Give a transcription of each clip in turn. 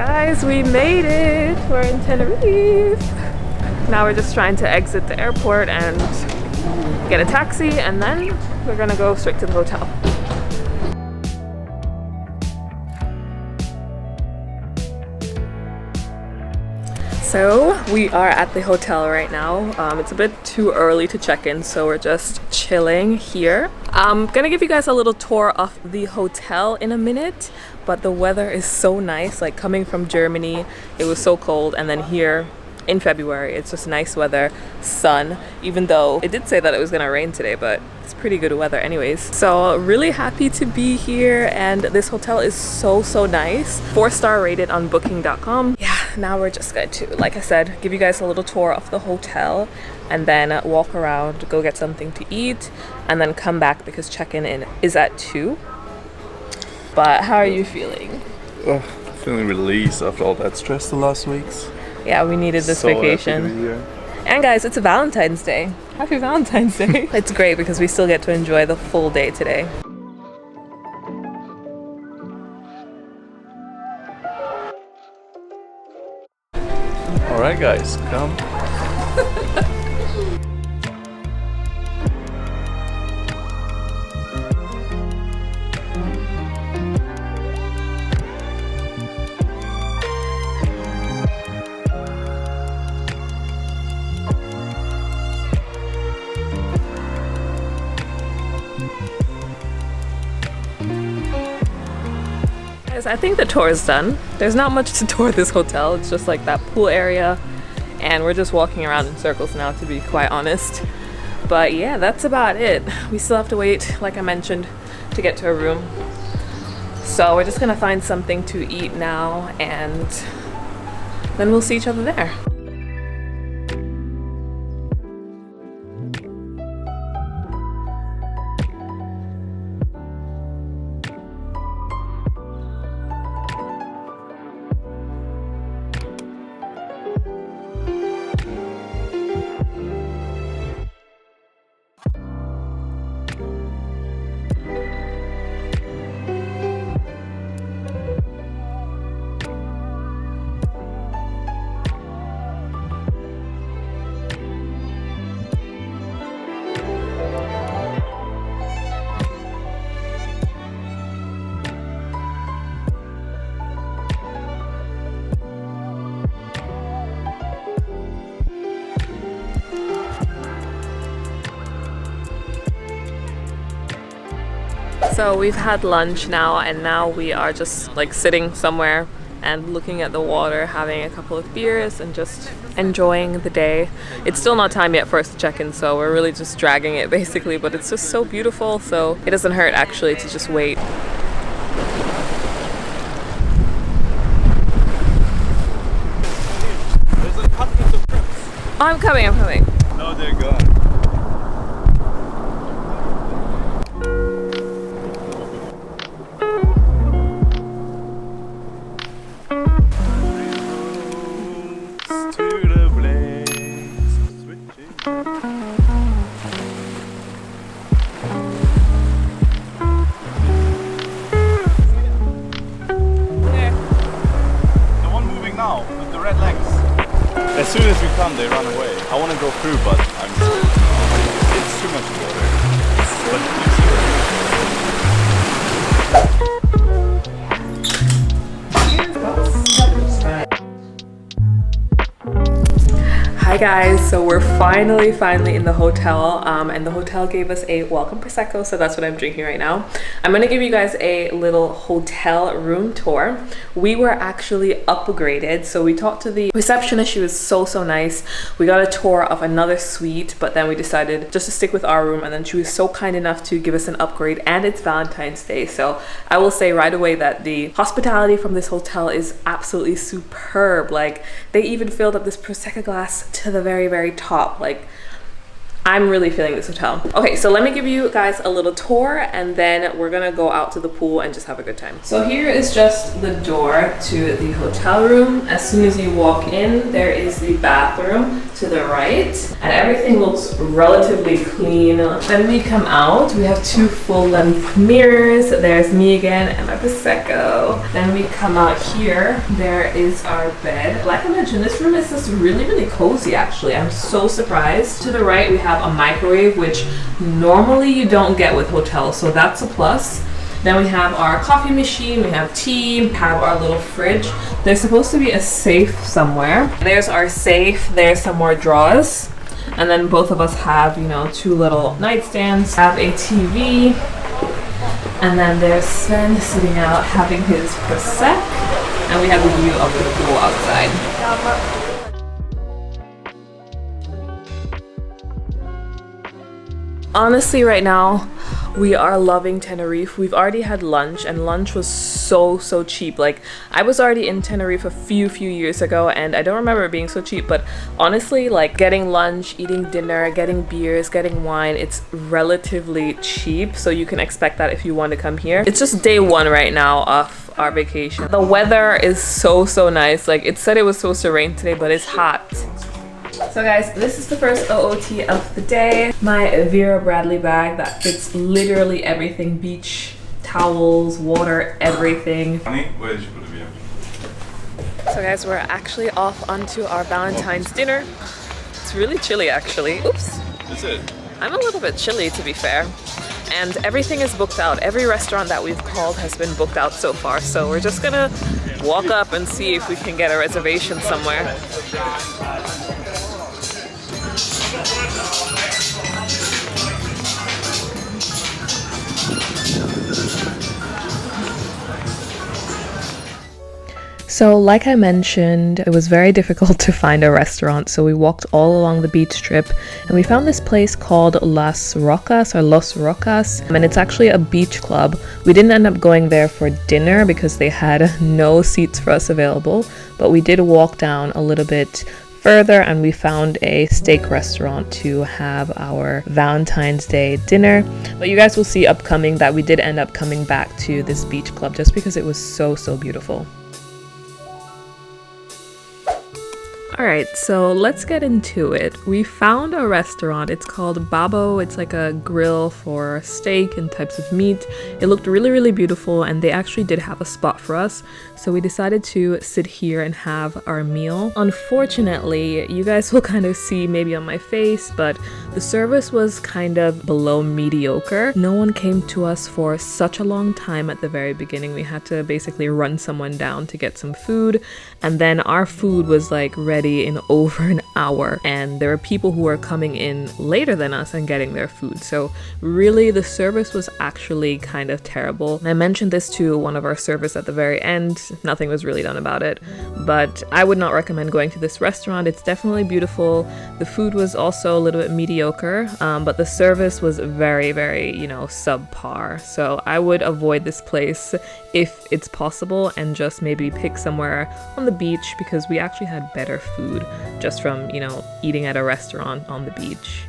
Guys, we made it! We're in Tenerife! Now we're just trying to exit the airport and get a taxi, and then we're gonna go straight to the hotel. So we are at the hotel right now. It's a bit too early to check in, so we're just chilling here. I'm gonna give you guys a little tour of the hotel in a minute, but the weather is so nice. Like, coming from Germany, it was so cold, and then here in February it's just nice weather, sun, even though it did say that it was gonna rain today, but it's pretty good weather anyways. So really happy to be here, and this hotel is so nice. 4-star rated on booking.com. Yeah, now we're just going to, like I said, give you guys a little tour of the hotel and then walk around, go get something to eat, and then come back because check-in is at 2. But how are you feeling? Feeling released after all that stress the last weeks. Yeah, we needed this vacation. And guys, it's a Valentine's Day. Happy Valentine's Day. It's great because we still get to enjoy the full day today. Alright guys, come. I think the tour is done. There's not much to tour this hotel. It's just like that pool area, and we're just walking around in circles now, to be quite honest. But yeah, that's about it. We still have to wait, like I mentioned, to get to a room. So we're just gonna find something to eat now, and then we'll see each other there. So we've had lunch now, and now we are just like sitting somewhere and looking at the water, having a couple of beers and just enjoying the day. It's still not time yet for us to check in, so we're really just dragging it basically, but it's just so beautiful, so it doesn't hurt actually to just wait. There's like hundreds of trips. Oh, I'm coming. No, they're gone. As soon as we come, they run away. I want to go through, but it's too much water. Hi guys, so we're finally in the hotel, and the hotel gave us a welcome prosecco, so that's what I'm drinking right now. I'm gonna give you guys a little hotel room tour. We were actually upgraded, so we talked to the receptionist. She was so nice. We got a tour of another suite, but then we decided just to stick with our room, and then she was so kind enough to give us an upgrade, and it's Valentine's Day, so I will say right away that the hospitality from this hotel is absolutely superb. Like, they even filled up this prosecco glass to the very top. Like, I'm really feeling this hotel. Okay, so let me give you guys a little tour, and then we're gonna go out to the pool and just have a good time. So here is just the door to the hotel room. As soon as you walk in, there is the bathroom. to the right, and everything looks relatively clean. Then we come out, we have 2 full-length mirrors. There's me again and my Prosecco. Then we come out here, there is our bed. Like I mentioned, this room is just really cozy actually. I'm so surprised. To the right we have a microwave, which normally you don't get with hotels, so that's a plus. Then we have our coffee machine, we have tea, we have our little fridge. There's supposed to be a safe somewhere. There's our safe, there's some more drawers. And then both of us have, you know, 2 little nightstands, have a TV. And then there's Sven sitting out having his Prosecco. And we have a view of the pool outside. Honestly, right now, we are loving Tenerife. We've already had lunch, and lunch was so cheap. Like, I was already in Tenerife a few years ago, and I don't remember it being so cheap, but honestly, like, getting lunch, eating dinner, getting beers, getting wine, it's relatively cheap, so you can expect that if you want to come here. It's just day 1 right now of our vacation. The weather is so nice. Like, it said it was supposed to rain today, but it's hot. So guys, this is the first OOT of the day. My Vera Bradley bag that fits literally everything. Beach towels, water, everything. Honey, where did you put the Vera? So guys, we're actually off onto our Valentine's dinner. It's really chilly actually. Oops. Is it? I'm a little bit chilly to be fair. And everything is booked out. Every restaurant that we've called has been booked out so far. So we're just gonna walk up and see if we can get a reservation somewhere. So like I mentioned, it was very difficult to find a restaurant, so we walked all along the beach strip and we found this place called Las Rocas or Los Rocas, and it's actually a beach club. We didn't end up going there for dinner because they had no seats for us available, but we did walk down a little bit further and we found a steak restaurant to have our Valentine's Day dinner. But you guys will see upcoming that we did end up coming back to this beach club just because it was so beautiful. Alright, so let's get into it. We found a restaurant. It's called 𝗶𝗀𝘁'𝘀. It's like a grill for steak and types of meat. It looked really beautiful, and they actually did have a spot for us. So we decided to sit here and have our meal. Unfortunately, you guys will kind of see maybe on my face, but the service was kind of below mediocre. No one came to us for such a long time at the very beginning. We had to basically run someone down to get some food, and then our food was like ready in over an hour, and there were people who were coming in later than us and getting their food. So really the service was actually kind of terrible. And I mentioned this to one of our servers at the very end. Nothing was really done about it, but I would not recommend going to this restaurant. It's definitely beautiful. The food was also a little bit mediocre, but the service was very, you know, subpar. So I would avoid this place if it's possible and just maybe pick somewhere on the beach, because we actually had better food just from, you know, eating at a restaurant on the beach.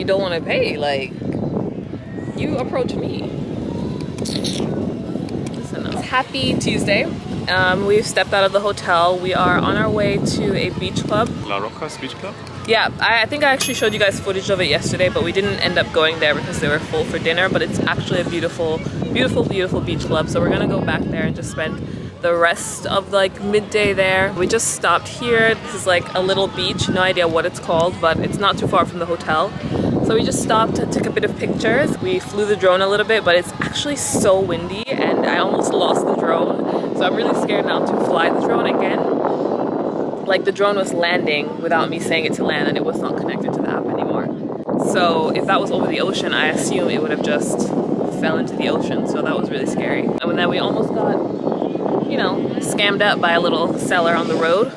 you don't want to pay. Like, you approach me. Listen, it's happy Tuesday. We've stepped out of the hotel. We are on our way to a beach club. La Roca's Beach Club? Yeah, I think I actually showed you guys footage of it yesterday, but we didn't end up going there because they were full for dinner. But it's actually a beautiful, beautiful, beautiful beach club. So we're gonna go back there and just spend the rest of like midday there. We just stopped here. This is like a little beach, no idea what it's called, but it's not too far from the hotel. So we just stopped and took a bit of pictures. We flew the drone a little bit, but it's actually so windy and I almost lost the drone. So I'm really scared now to fly the drone again. Like, the drone was landing without me saying it to land and it was not connected to the app anymore. So if that was over the ocean, I assume it would have just fell into the ocean. So that was really scary. And then we almost got, you know, scammed up by a little seller on the road.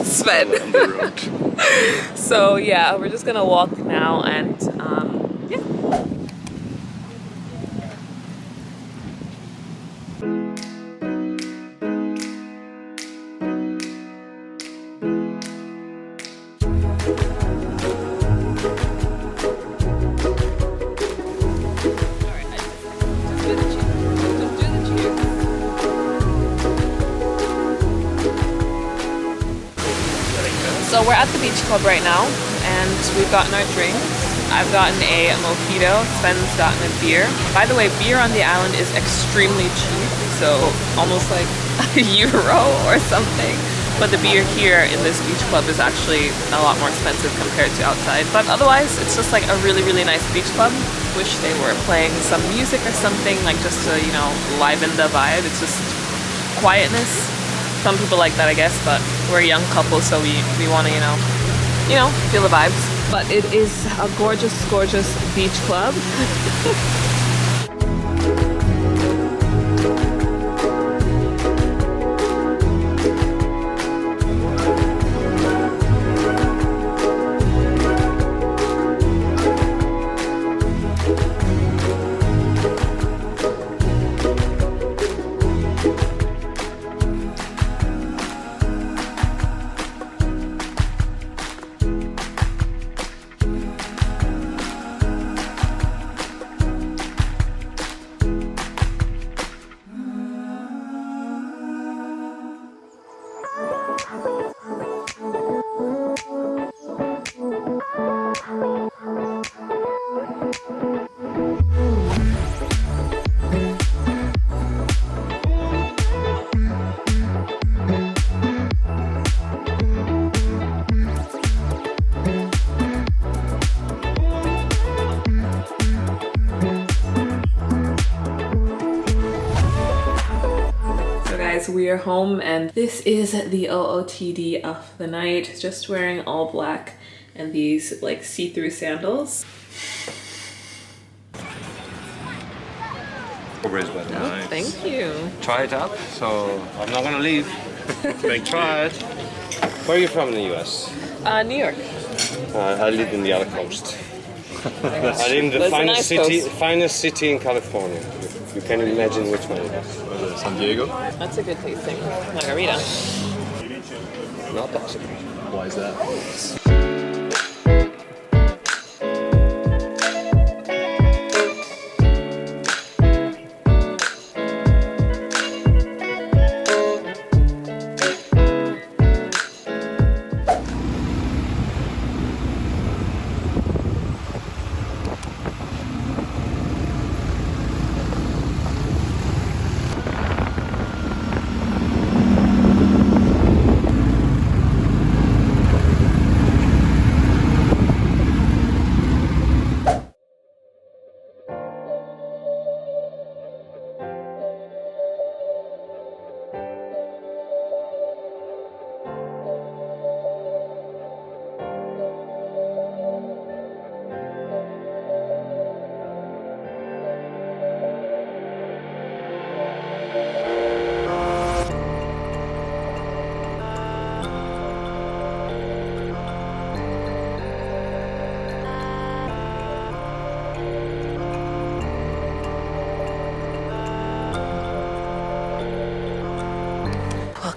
Sven. On the road. So yeah, we're just gonna walk now and yeah. So we're at the beach club right now, and we've gotten our drinks. I've gotten a mojito, Sven's gotten a beer. By the way, beer on the island is extremely cheap, so almost like €1 or something. But the beer here in this beach club is actually a lot more expensive compared to outside. But otherwise, it's just like a really, really nice beach club. Wish they were playing some music or something, like just to, you know, liven the vibe. It's just quietness. Some people like that, I guess, but we're a young couple, so we want to, you know, feel the vibes. But it is a gorgeous, gorgeous beach club. We are home and this is the OOTD of the night. Just wearing all black and these like see-through sandals. Nice. Oh, thank you. Try it out, so I'm not gonna leave. Try it. Where are you from in the US? New York. I live in the other coast. I live in the finest city in California. You can imagine which one it is. San Diego? That's a good tasting margarita. Not possible. Why is that?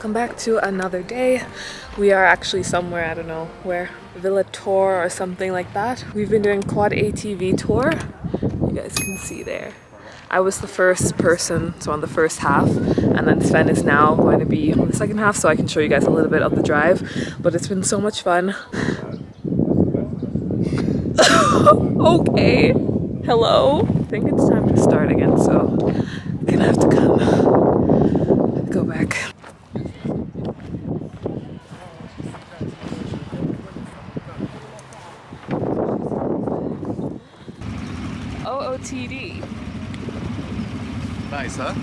welcome back to another day. We are actually somewhere, I don't know where, Villa Tour or something like that. We've been doing quad ATV tour. You guys can see there. I was the first person, so on the first half, and then Sven is now going to be on the second half, so I can show you guys a little bit of the drive. But it's been so much fun. Okay, hello. I think it's time to start again, so I'm gonna have to go back. OOTD. Nice, huh?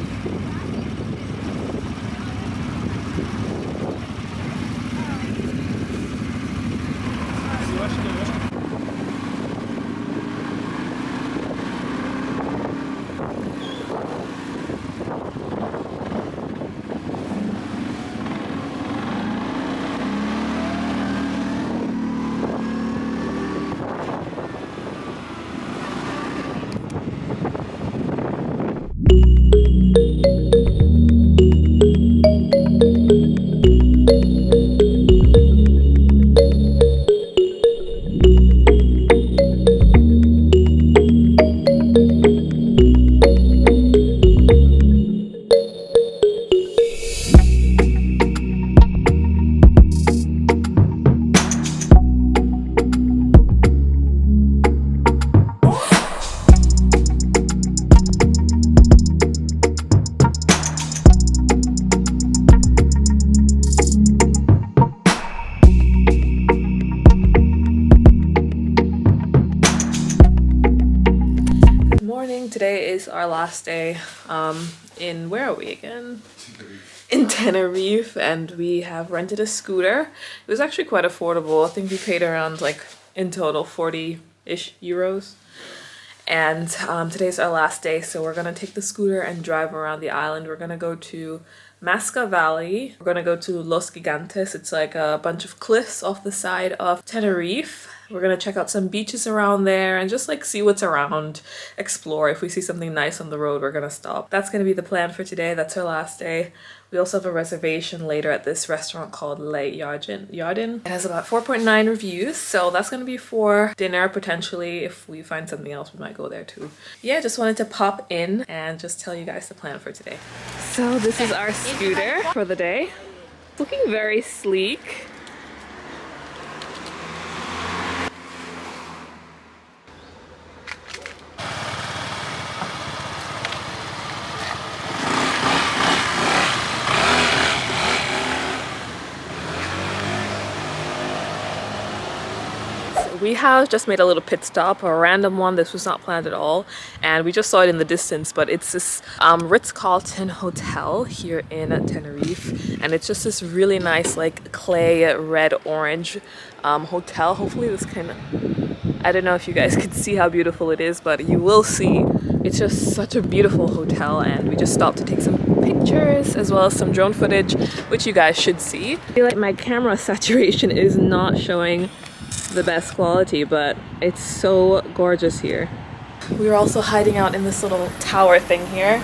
Today is our last day in, where are we again? In Tenerife, and we have rented a scooter. It was actually quite affordable. I think we paid around, like, in total 40-ish euros. And today's our last day, so we're gonna take the scooter and drive around the island. We're gonna go to 𝗃 Valley. We're gonna go to Los Gigantes. It's like a bunch of cliffs off the side of Tenerife. We're gonna check out some beaches around there and just like see what's around, explore. If we see something nice on the road, we're gonna stop. That's gonna be the plan for today. That's our last day. We also have a reservation later at this restaurant called 𝗀𝗲𝘁𝘀𝗆. It has about 4.9 reviews, so that's gonna be for dinner potentially. If we find something else, we might go there too. Yeah, just wanted to pop in and just tell you guys the plan for today. So this is our scooter for the day. Looking very sleek. We have just made a little pit stop, a random one. This was not planned at all, and we just saw it in the distance, but it's this Ritz-Carlton hotel here in Tenerife, and it's just this really nice like clay red orange hotel. Hopefully this can, I don't know if you guys can see how beautiful it is, but you will see. It's just such a beautiful hotel, and we just stopped to take some pictures as well as some drone footage, which you guys should see. I feel like my camera saturation is not showing the best quality, but it's so gorgeous here. We were also hiding out in this little tower thing here.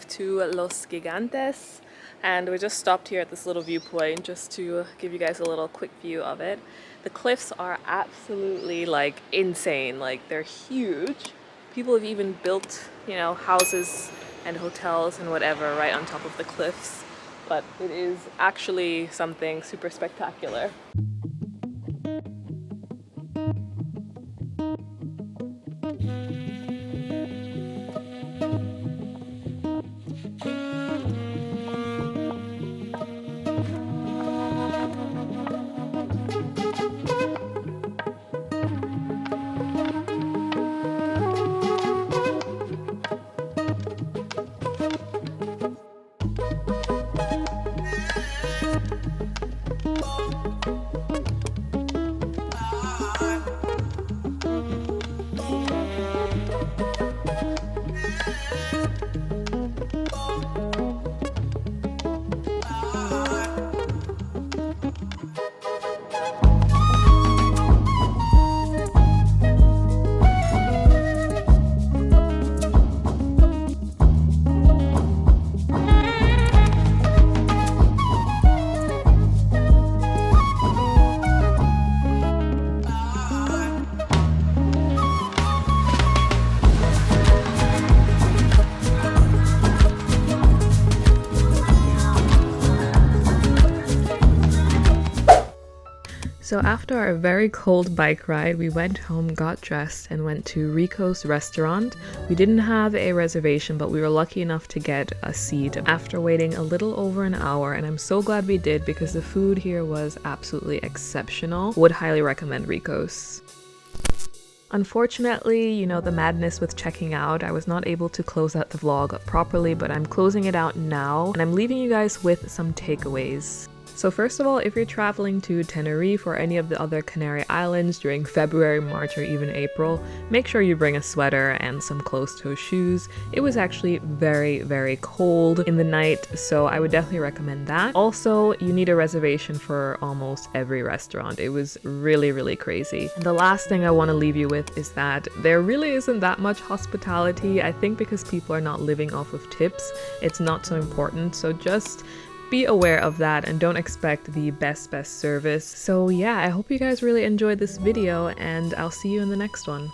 To Los Gigantes. And we just stopped here at this little viewpoint just to give you guys a little quick view of it. The cliffs are absolutely like insane, like they're huge. People have even built, you know, houses and hotels and whatever right on top of the cliffs, but it is actually something super spectacular. So after our very cold bike ride, we went home, got dressed, and went to 𝗃𝗀𝘁𝘆 restaurant. We didn't have a reservation, but we were lucky enough to get a seat after waiting a little over an hour, and I'm so glad we did because the food here was absolutely exceptional. Would highly recommend 𝗃𝗀𝘁𝘆. Unfortunately, you know, the madness with checking out, I was not able to close out the vlog properly, but I'm closing it out now, and I'm leaving you guys with some takeaways. So first of all, if you're traveling to Tenerife or any of the other Canary Islands during February, March, or even April, make sure you bring a sweater and some closed-toe shoes. It was actually very, very cold in the night, so I would definitely recommend that. Also, you need a reservation for almost every restaurant. It was really, really crazy. And the last thing I want to leave you with is that there really isn't that much hospitality. I think because people are not living off of tips, it's not so important. So just be aware of that and don't expect the best service. So yeah, I hope you guys really enjoyed this video and I'll see you in the next one.